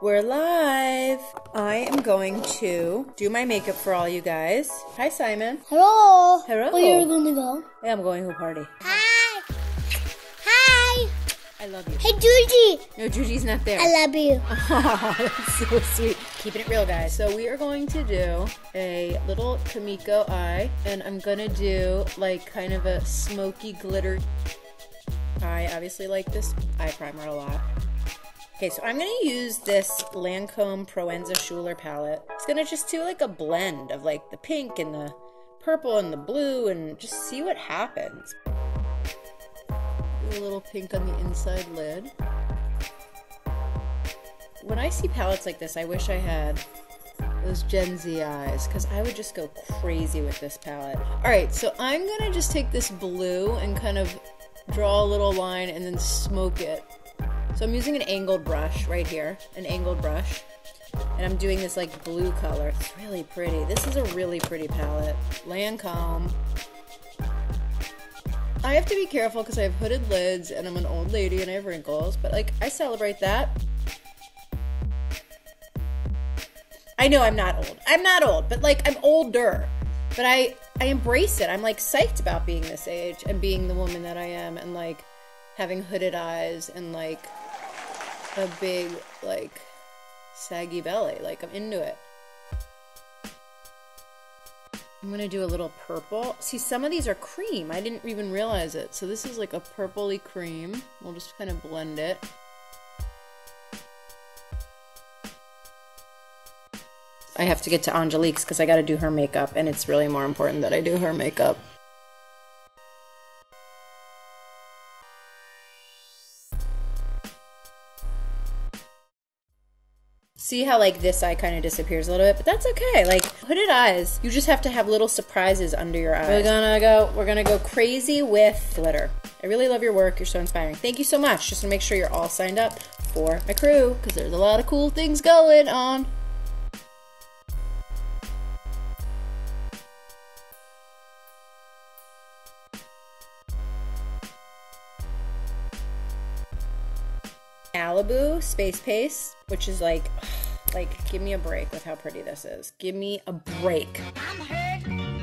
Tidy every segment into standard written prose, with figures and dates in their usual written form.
We're live. I am going to do my makeup for all you guys. Hi, Simon. Hello. Hello. Where are you going to go? Yeah, I'm going to a party. Hi. Hi. I love you. Hey, Georgie. No, Juji's not there. I love you. Oh, that's so sweet. Keeping it real, guys. So we are going to do a little Kimiko eye, and I'm going to do like kind of a smoky glitter. I obviously like this eye primer a lot. Okay, so I'm going to use this Lancome Proenza Schouler palette. It's going to just do like a blend of like the pink and the purple and the blue and just see what happens. Do a little pink on the inside lid. When I see palettes like this, I wish I had those Gen Z eyes because I would just go crazy with this palette. Alright, so I'm going to just take this blue and kind of draw a little line and then smoke it. So I'm using an angled brush right here, an angled brush, and I'm doing this like blue color. It's really pretty. This is a really pretty palette. Lancome. I have to be careful because I have hooded lids and I'm an old lady and I have wrinkles, but like I celebrate that. I know I'm not old. I'm not old, but like I'm older. But I embrace it. I'm like psyched about being this age and being the woman that I am and like having hooded eyes and like a big like saggy belly. Like I'm into it. I'm gonna do a little purple. See, some of these are cream. I didn't even realize it. So this is like a purpley cream. We'll just kind of blend it. I have to get to Angelique's because I gotta do her makeup and it's really more important that I do her makeup. See how like this eye kind of disappears a little bit, but that's okay. Like hooded eyes, you just have to have little surprises under your eyes. We're gonna go crazy with glitter. I really love your work. You're so inspiring. Thank you so much. Just to make sure you're all signed up for my crew because there's a lot of cool things going on. Malibu Spacepaste, which is like, give me a break with how pretty this is. Give me a break.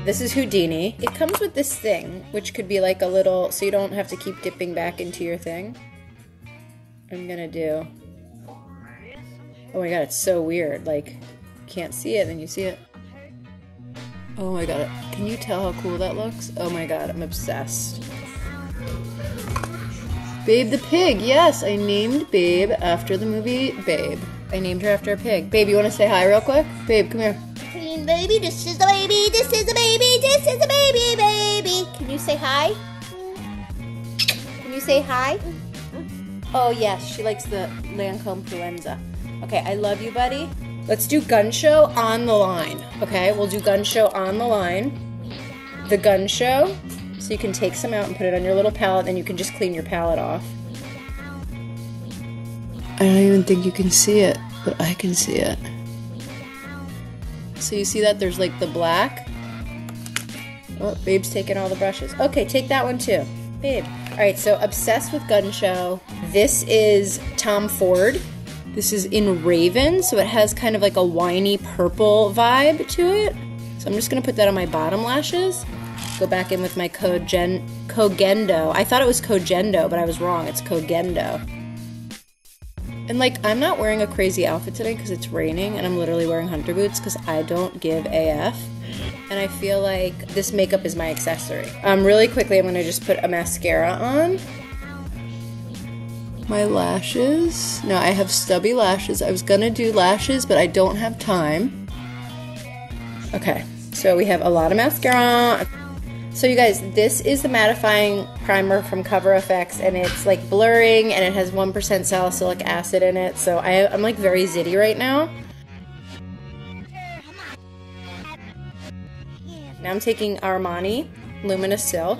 This is Houdini. It comes with this thing, which could be like a little, so you don't have to keep dipping back into your thing. I'm gonna do, oh my god, it's so weird. Like, you can't see it, then you see it. Oh my god, can you tell how cool that looks? Oh my god, I'm obsessed. Babe the pig, yes, I named Babe after the movie Babe. I named her after a pig. Babe, you want to say hi real quick? Babe, come here. Baby, this is the baby, this is the baby, this is the baby, baby. Can you say hi? Can you say hi? Oh yes, she likes the Lancome Proenza. Okay, I love you, buddy. Let's do Gunshow on the line. Okay, we'll do Gunshow on the line. The Gunshow. So you can take some out and put it on your little palette, and you can just clean your palette off. I don't even think you can see it, but I can see it. So you see that there's like the black. Oh, Babe's taking all the brushes. Okay, take that one too. Babe. Alright, so obsessed with Gunshow. This is Tom Ford. This is in Raven, so it has kind of like a winey purple vibe to it. So I'm just going to put that on my bottom lashes. Go back in with my Cogendo. I thought it was Cogendo, but I was wrong. It's Cogendo. And like, I'm not wearing a crazy outfit today because it's raining, and I'm literally wearing hunter boots because I don't give AF. And I feel like this makeup is my accessory. Really quickly, I'm going to just put a mascara on. My lashes. No, I have stubby lashes. I was going to do lashes, but I don't have time. Okay, so we have a lot of mascara. So you guys, this is the mattifying primer from Cover FX, and it's like blurring, and it has 1% salicylic acid in it, so I'm like very zitty right now. Now I'm taking Armani Luminous Silk.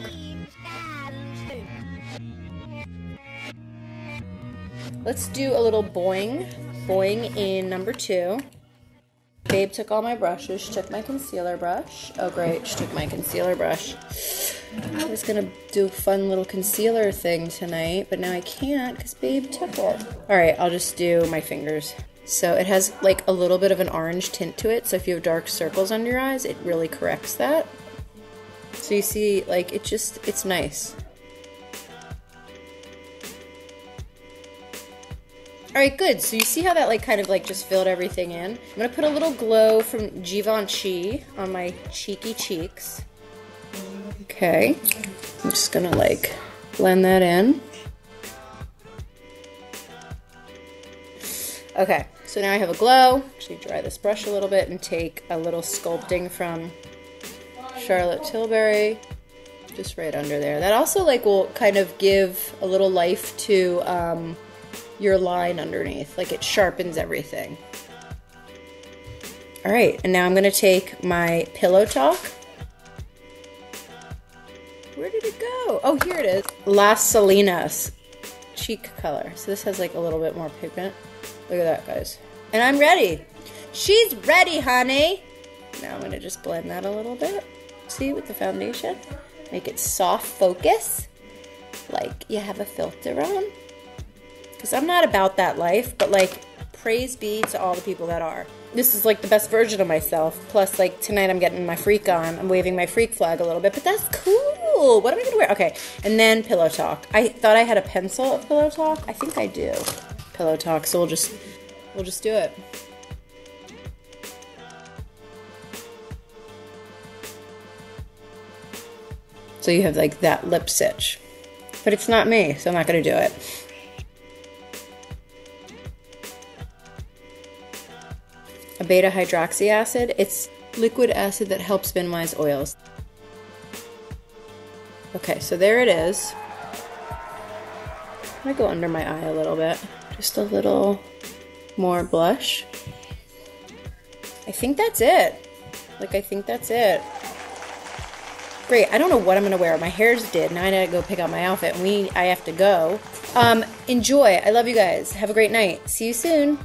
Let's do a little Boi-ing in number 2. Babe took all my brushes. She took my concealer brush. Oh great, she took my concealer brush. I was gonna do a fun little concealer thing tonight, but now I can't because Babe took it. Alright, I'll just do my fingers. So it has like a little bit of an orange tint to it. So if you have dark circles under your eyes, it really corrects that. So you see, like, it's nice. All right, good. So you see how that like kind of like just filled everything in? I'm gonna put a little glow from Givenchy on my cheeky cheeks. Okay, I'm just gonna like blend that in. Okay, so now I have a glow. Actually dry this brush a little bit and take a little sculpting from Charlotte Tilbury, just right under there. That also like will kind of give a little life to your line underneath, like it sharpens everything. All right, and now I'm gonna take my Pillow Talk. Where did it go? Oh, here it is. Las Salinas cheek color. So this has like a little bit more pigment. Look at that, guys. And I'm ready. She's ready, honey. Now I'm gonna just blend that a little bit. See, with the foundation. Make it soft focus, like you have a filter on. Because I'm not about that life, but like, praise be to all the people that are. This is like the best version of myself. Plus, like, tonight I'm getting my freak on. I'm waving my freak flag a little bit, but that's cool. What am I gonna wear? Okay, and then Pillow Talk. I thought I had a pencil of Pillow Talk. I think I do. Pillow Talk, so we'll just do it. So you have like that lip stitch. But it's not me, so I'm not gonna do it. A beta hydroxy acid. It's liquid acid that helps minimize oils. Okay, so there it is. I'm gonna go under my eye a little bit. Just a little more blush. I think that's it. Like, I think that's it. Great, I don't know what I'm gonna wear. My hair's did. Now I gotta go pick out my outfit and I have to go. Enjoy. I love you guys. Have a great night. See you soon.